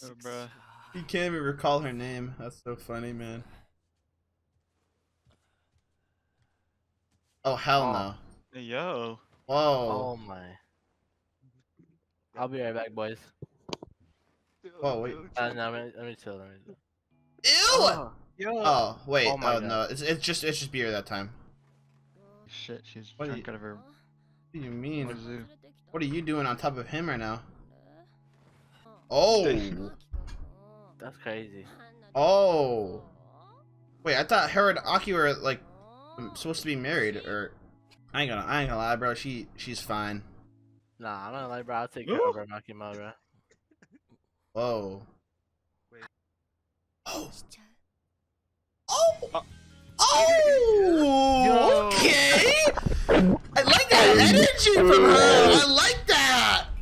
Oh, bruh. You can't even recall her name. That's so funny, man. Oh hell Oh, no. Hey, yo. Whoa. oh my. I'll be right back, boys. Whoa, wait. No, let me chill. Ew! Oh, Yo. Oh wait. oh my god. No. It's just beer that time. Shit, she's What do drunk out of her What do you mean? wazoo. What are you doing on top of him right now? Oh. That's crazy. Oh. Wait, I thought her and Aki were like supposed to be married, or I ain't gonna lie, bro. She's fine. Nah, I'm not like, bro. I'll take care of her makima, bro. Whoa. Wait. Oh. Oh. Oh. Yo. Okay. I like that energy from her. I like